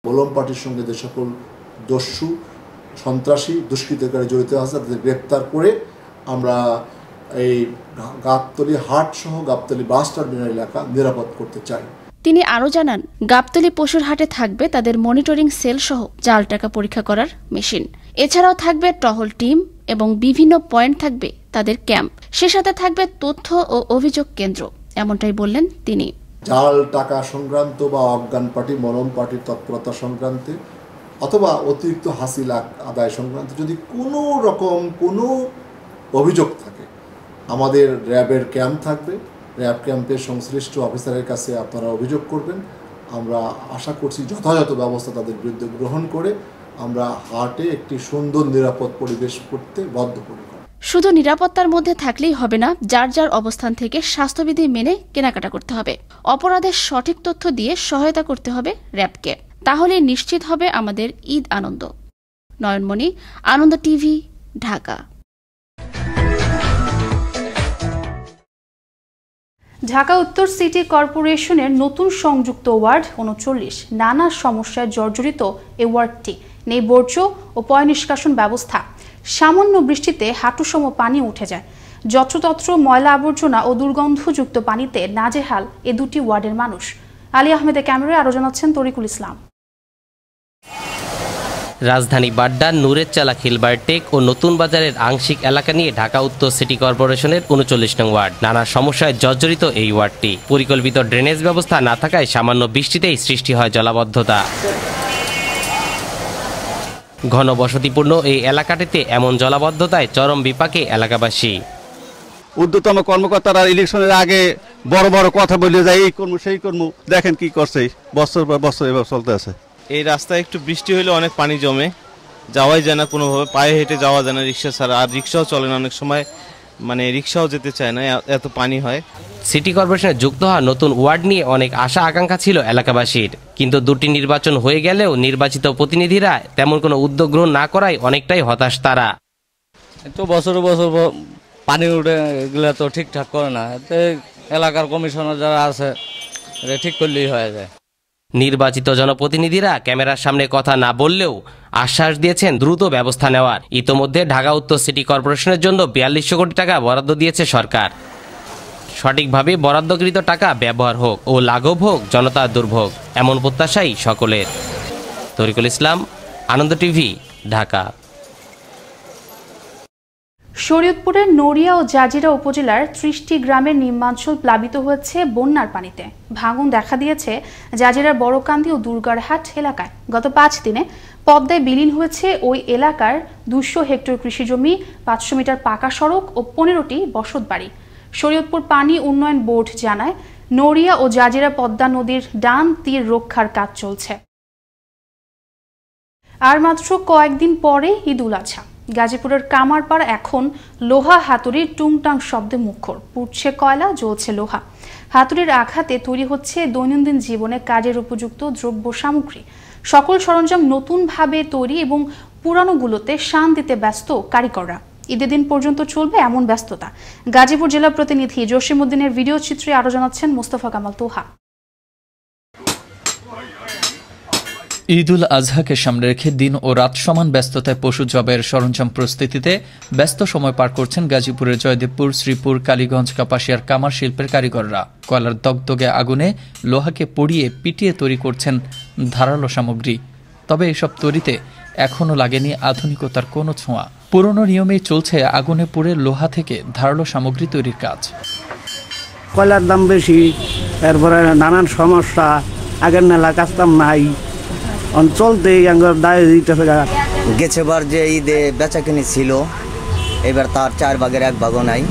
মলম পার্টির সঙ্গে যে সকল দস্যু সন্ত্রাসী দুষ্কৃতকারী জড়িত আছে তাদের গ্রেপ্তার করে আমরা এই গাবতলী হাট সহ গাবতলী বাস টার্মিনাল এলাকা নিরাপদ করতে চাই। তিনি আরও জানান, গাবতলী পশুর হাটে থাকবে তাদের মনিটরিং সেল সহ জাল টাকা পরীক্ষা করার মেশিন। এছাড়াও থাকবে টহল টিম এবং বিভিন্ন পয়েন্ট থাকবে তাদের ক্যাম্প। সে সাথে থাকবে তথ্য ও অভিযোগ কেন্দ্র, এমনটাই বললেন তিনি। জাল টাকা সংক্রান্ত বা অজ্ঞান পার্টি মলম পার্টির তৎপরতা সংক্রান্তে অথবা অতিরিক্ত হাসিল আদায় সংক্রান্ত যদি কোনো রকম কোনো অভিযোগ থাকে, আমাদের র্যাবের ক্যাম্প থাকবে। র্যাব ক্যাম্পের সংশ্লিষ্ট অফিসারের কাছে আপনারা অভিযোগ করবেন। আমরা আশা করছি যথাযথ ব্যবস্থা তাদের বিরুদ্ধে গ্রহণ করে আমরা হাটে একটি সুন্দর নিরাপদ পরিবেশ করতে বদ্ধপরিকর। শুধু নিরাপত্তার মধ্যে থাকলেই হবে না, যার যার অবস্থান থেকে স্বাস্থ্যবিধি মেনে কেনাকাটা করতে হবে। অপরাধের সঠিক তথ্য দিয়ে সহায়তা করতে হবে র্যাবকে, তাহলে নিশ্চিত হবে আমাদের ঈদ আনন্দ। নয়নমণি, আনন্দ টিভি, ঢাকা। ঢাকা উত্তর সিটি কর্পোরেশনের নতুন সংযুক্ত ওয়ার্ড ৩৯ নানা সমস্যায় জর্জরিত এই ওয়ার্ডটি। নেই বর্জ্য ও পয় নিষ্কাশন ব্যবস্থা। সামান্য বৃষ্টিতে হাঁটুসম পানি উঠে যায়। যত্রতত্র ময়লা আবর্জনা ও দুর্গন্ধযুক্ত পানিতে নাজেহাল এ দুটি ওয়ার্ডের মানুষ। আলী আহমেদের ক্যামেরায় আরো জানাচ্ছেন তরিকুল ইসলাম। রাজধানী বাড্ডার নুরের চালা খিলবারটেক ও নতুন বাজারের আংশিক এলাকা নিয়ে ঢাকা উত্তর সিটি কর্পোরেশনের ৩৯ নং ওয়ার্ড। নানা সমস্যায় জর্জরিত এই ওয়ার্ডটি। পরিকল্পিত ড্রেনেজ ব্যবস্থা না থাকায় সামান্য বৃষ্টিতেই সৃষ্টি হয় জলাবদ্ধতা। ঘনবসতিপূর্ণ এই এলাকাটিতে এমন জলাবদ্ধতায় চরম বিপাকে এলাকাবাসী। ঊর্ধ্বতন কর্মকর্তারা ইলেকশনের আগে বড় বড় কথা বলে যায়, এই কর্ম সেই কর্ম, দেখেন কি করছে, বছর পর বছর এভাবে চলতে আছে। এই রাস্তায় একটু বৃষ্টি হলে অনেক পানি জমে, যাওয়াই যায় না কোনোভাবে, পায়ে হেঁটে যাওয়া যায় না রিক্সা ছাড়া। আর রিক্সাও চলে না অনেক সময়, মানে রিক্সাও যেতে চায় না, এত পানি হয়। সিটি কর্পোরেশনে যুক্ত হওয়া নতুন ওয়ার্ড নিয়ে অনেক আশা আকাঙ্ক্ষা ছিল এলাকাবাসীর, কিন্তু দুটি নির্বাচন হয়ে গেলেও নির্বাচিত প্রতিনিধিরা তেমন কোনো উদ্যোগ গ্রহণ না করায় অনেকটাই হতাশ তারা। তো বছর বছর পানি উঠে, এগুলো তো ঠিকঠাক করে না। এতে এলাকার কমিশনার যারা আছে এটা ঠিক করলেই হয়ে যায়। নির্বাচিত জনপ্রতিনিধিরা ক্যামেরার সামনে কথা না বললেও আশ্বাস দিয়েছেন দ্রুত ব্যবস্থা নেওয়ার। ইতোমধ্যে ঢাকা উত্তর সিটি কর্পোরেশনের জন্য ৪২০০ কোটি টাকা বরাদ্দ দিয়েছে সরকার। সঠিকভাবে বরাদ্দকৃত টাকা ব্যবহার হোক ও লাঘব হোক জনতার দুর্ভোগ, এমন প্রত্যাশাই সকলের। তরিকুল ইসলাম, আনন্দ টিভি, ঢাকা। শরীয়তপুরের নড়িয়া ও জাজিরা উপজেলার ৩০টি গ্রামের নিম্নাঞ্চল প্লাবিত হয়েছে বন্যার পানিতে। ভাঙন দেখা দিয়েছে জাজিরার বড়কান্দি ও দুর্গারহাট এলাকায়। গত ৫ দিনে পদ্মায় বিলীন হয়েছে ওই এলাকার ২০০ হেক্টর কৃষিজমি, ৫০০ মিটার পাকা সড়ক ও ১৫টি বসতবাড়ি। শরীয়তপুর পানি উন্নয়ন বোর্ড জানায়, নড়িয়া ও জাজিরা পদ্মা নদীর ডান তীর রক্ষার কাজ চলছে। আর মাত্র কয়েকদিন পরে ঈদ উল আজহা। গাজীপুরের কামারপাড়া এখন লোহা হাতুড়ির টুংটাং শব্দে মুখর। পুড়ছে কয়লা, জ্বলছে লোহা। হাতুড়ির আঘাতে তৈরি হচ্ছে দৈনন্দিন জীবনে কাজের উপযুক্ত দ্রব্য সামগ্রী। সকল সরঞ্জাম নতুনভাবে তৈরি এবং পুরানোগুলোতে শান দিতে ব্যস্ত কারিগররা। ঈদের দিন পর্যন্ত চলবে এমন ব্যস্ততা। গাজীপুর জেলা প্রতিনিধি জসিমউদ্দিনের ভিডিও চিত্রে আরো জানাচ্ছেন মোস্তফা কামাল তোহা। ঈদ উল আজহাকে সামনে রেখে দিন ও রাত সমান ব্যস্ততায় পশু জবাইয়ের সরঞ্জাম প্রস্তুতিতে ব্যস্ত সময় পার করছেন গাজীপুরের জয়দেবপুর, শ্রীপুর, কালীগঞ্জ, কাপাসিয়ার কামার শিল্পের কারিগররা। কয়লার দগদগে আগুনে লোহাকে পুড়িয়ে পিটিয়ে তৈরি করছেন ধারালো সামগ্রী। তবে এসব তৈরিতে এখনও লাগেনি আধুনিকতার কোনো ছোঁয়া। পুরনো নিয়মেই চলছে আগুনে পুড়ে লোহা থেকে ধারালো সামগ্রী তৈরির কাজ। কয়লার দাম বেশি, এরপরে নানান সমস্যা, আগের নেলা কাস্তাম নাই, চলতেই দায় দিতে হবে। গেছেবার যে ঈদে বেচাকেনি ছিল, এবার তার 4 ভাগের 1 ভাগও নাই।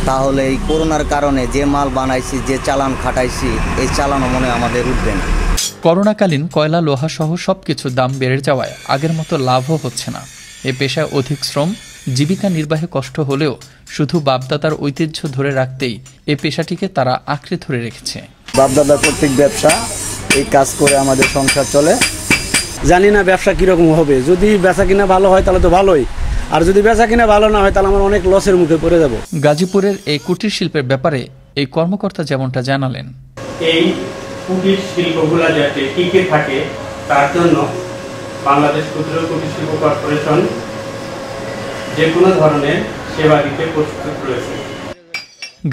তাহলে এই করোনার কারণে যে মাল বানাইছি, যে চালান খাটাইছি, এই চালানও মনে আমাদের উঠবে না। করোনাকালীন কয়লা, লোহা সহ সবকিছুর দাম বেড়ে যাওয়ায় আগের মতো লাভও হচ্ছে না। এ পেশায় অধিক শ্রম, জীবিকা নির্বাহে কষ্ট হলেও শুধু বাপদাদার ঐতিহ্য ধরে রাখতেই এ পেশাটিকে তারা আঁকড়ে ধরে রেখেছে। বাপদাদা কর্তৃক ব্যবসা, এই কাজ করে আমাদের সংসার চলে। জানি না ব্যবসা কিরকম হবে। যদি বেচা কিনা ভালো হয় তাহলে তো ভালোই, আর যদি বেচা কিনা ভালো না হয় তাহলে আমরা অনেক লসের মুখে পড়ে যাব। গাজীপুরের এই কুটির শিল্পের ব্যাপারে এই কর্মকর্তা যেমনটা জানালেন, এই কুটির শিল্পগুলা যাতে টিকে থাকে তার জন্য বাংলাদেশ ক্ষুদ্র কুটির শিল্প কর্পোরেশন যে কোনো ধরনের সেবা দিতে প্রস্তুত রয়েছে।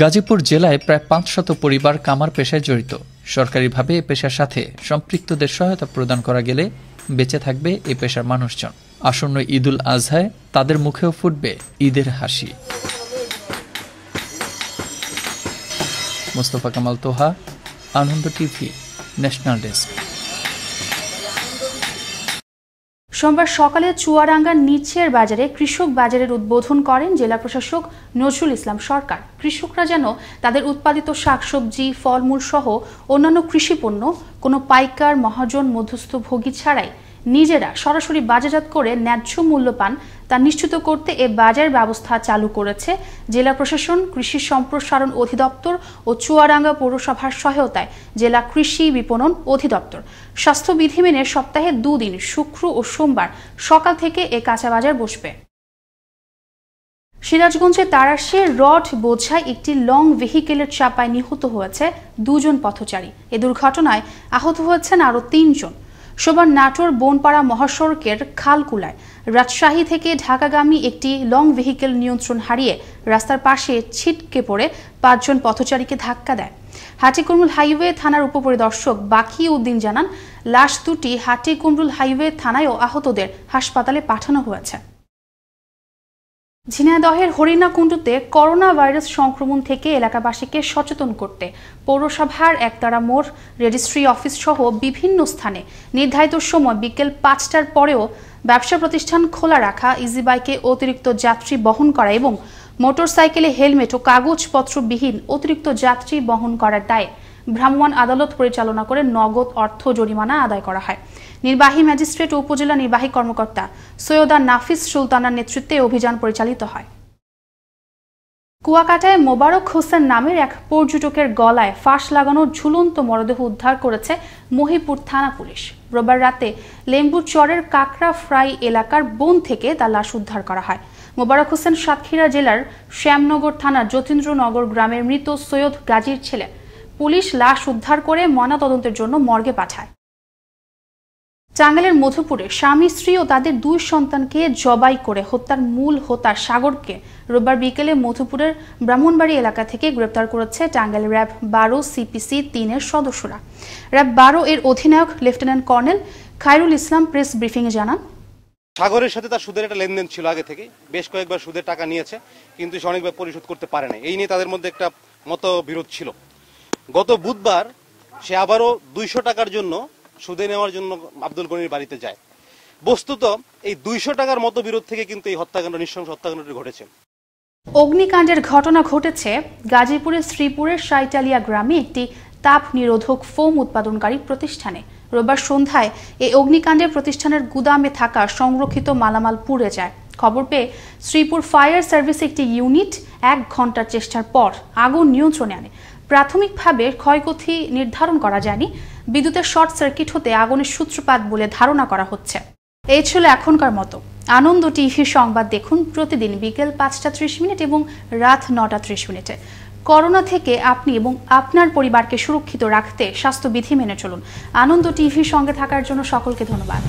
গাজীপুর জেলায় প্রায় 500 পরিবার কামার পেশায় জড়িত। সরকারিভাবে এ পেশার সাথে সম্পৃক্তদের সহায়তা প্রদান করা গেলে বেঁচে থাকবে এ পেশার মানুষজন। আসন্ন ঈদুল আজহায় তাদের মুখেও ফুটবে ঈদের হাসি। মোস্তফা কামাল তোহা, আনন্দ টিভি, ন্যাশনাল ডেস্ক। সোমবার সকালে চুয়াডাঙ্গার নিচের বাজারে কৃষক বাজারের উদ্বোধন করেন জেলা প্রশাসক নজরুল ইসলাম সরকার। কৃষকরা যেন তাদের উৎপাদিত শাকসবজি, ফলমূল সহ অন্যান্য কৃষিপণ্য কোনো পাইকার, মহাজন, মধ্যস্থভোগী ছাড়াই নিজেরা সরাসরি বাজারজাত করে ন্যায্য মূল্য পান তা নিশ্চিত করতে এ বাজার ব্যবস্থা চালু করেছে জেলা প্রশাসন, কৃষি সম্প্রসারণ অধিদপ্তর ও চুয়াডাঙ্গা পৌরসভার সহায়তায় জেলা কৃষি বিপণন অধিদপ্তর। স্বাস্থ্যবিধি মেনে সপ্তাহে 2 দিন শুক্র ও সোমবার সকাল থেকে এ কাঁচা বাজার বসবে। সিরাজগঞ্জে তারাশে রড বোঝাই একটি লং ভেহিকেলের চাপায় নিহত হয়েছে 2 জন পথচারী। এ দুর্ঘটনায় আহত হয়েছেন আরও 3 জন। সোমবার নাটোর বনপাড়া মহাসড়কের খালকুলায় রাজশাহী থেকে ঢাকাগামী একটি লং ভেহিকেল নিয়ন্ত্রণ হারিয়ে রাস্তার পাশে ছিটকে পড়ে 5 জন পথচারীকে ধাক্কা দেয়। হাটিকুমরুল হাইওয়ে থানার উপপরিদর্শক বাকি উদ্দিন জানান, লাশ দুটি হাটিকুমরুল হাইওয়ে থানায় ও আহতদের হাসপাতালে পাঠানো হয়েছে। ঝিনাইদহের হরিণাকুণ্ডুতে করোনা ভাইরাস সংক্রমণ থেকে এলাকাবাসীকে সচেতন করতে পৌরসভার একতারা মোড়, রেজিস্ট্রি অফিস সহ বিভিন্ন স্থানে নির্ধারিত সময় বিকেল 5টার পরেও ব্যবসা প্রতিষ্ঠান খোলা রাখা, ইজি বাইকে অতিরিক্ত যাত্রী বহন করা এবং মোটরসাইকেলে হেলমেট ও কাগজপত্রবিহীন অতিরিক্ত যাত্রী বহন করার দায়ে ভ্রাম্যমাণ আদালত পরিচালনা করে নগদ অর্থ জরিমানা আদায় করা হয়। নির্বাহী ম্যাজিস্ট্রেট ও উপজেলা নির্বাহী কর্মকর্তা সৈয়দা নাফিস সুলতানার নেতৃত্বে অভিযান পরিচালিত হয়। কুয়াকাটায় মোবারক হোসেন নামের এক পর্যটকের গলায় ফাঁস লাগানো ঝুলন্ত মরদেহ উদ্ধার করেছে মহিপুর থানা পুলিশ। রোববার রাতে লেম্বুচরের কাকড়া ফ্রাই এলাকার বন থেকে তার লাশ উদ্ধার করা হয়। মোবারক হোসেন সাতক্ষীরা জেলার শ্যামনগর থানার যতীন্দ্রনগর গ্রামের মৃত সৈয়দ গাজীর ছেলে। পুলিশ লাশ উদ্ধার করে ময়নাতদন্তের জন্য মর্গে পাঠায়। টাঙ্গাইলের মধুপুরে স্বামী, স্ত্রী ও তাদের 2 সন্তানকে জবাই করে হত্যার মূল হোতা সাগরকে রোববার বিকেলে মধুপুরের ব্রাহ্মণবাড়ি এলাকা থেকে গ্রেপ্তার করেছে টাঙ্গাইল র্যাব 12 CPC 3 এর সদস্যরা। র্যাব 12 এর অধিনায়ক lieutenant colonel Khairul Islam press ব্রিফিংয়ে জানান, সাগরের সাথে তার সুদের একটা লেনদেন ছিল আগে থেকে, বেশ কয়েকবার সুদের টাকা নিয়েছে কিন্তু সে অনেকবার পরিশোধ করতে পারে না। এই নিয়ে তাদের মধ্যে একটা মতবিরোধ ছিল। গত বুধবার সে আবারও 200 টাকার জন্য সুদে নেওয়ার জন্য আব্দুল গনির বাড়িতে যায়। বস্তুত এই 200 টাকার মতবিরোধ থেকে কিন্তু এই হত্যাকাণ্ড, নৃশংস হত্যাকাণ্ডটি ঘটেছে। অগ্নিকাণ্ডের ঘটনা ঘটেছে গাজীপুরের শ্রীপুরের সাইটালিয়া গ্রামে একটি তাপ নিরোধক ফোম উৎপাদনকারী প্রতিষ্ঠানে। রোববার সন্ধ্যায় এই অগ্নিকাণ্ডে প্রতিষ্ঠানের গুদামে থাকা সংরক্ষিত মালামাল পুড়ে যায়। খবর পেয়ে শ্রীপুর ফায়ার সার্ভিস একটি ইউনিট 1 ঘন্টার চেষ্টার পর আগুন নিয়ন্ত্রণে আনে। প্রাথমিকভাবে ক্ষয়ক্ষতি নির্ধারণ করা যায়নি। বিদ্যুতের শর্ট সার্কিট হতে আগুনের সূত্রপাত বলে ধারণা করা হচ্ছে। এই ছিল এখনকার মতো। আনন্দ টিভি সংবাদ দেখুন প্রতিদিন বিকেল 5:30 এবং রাত 9:30। করোনা থেকে আপনি এবং আপনার পরিবারকে সুরক্ষিত রাখতে স্বাস্থ্যবিধি মেনে চলুন। আনন্দ টিভির সঙ্গে থাকার জন্য সকলকে ধন্যবাদ।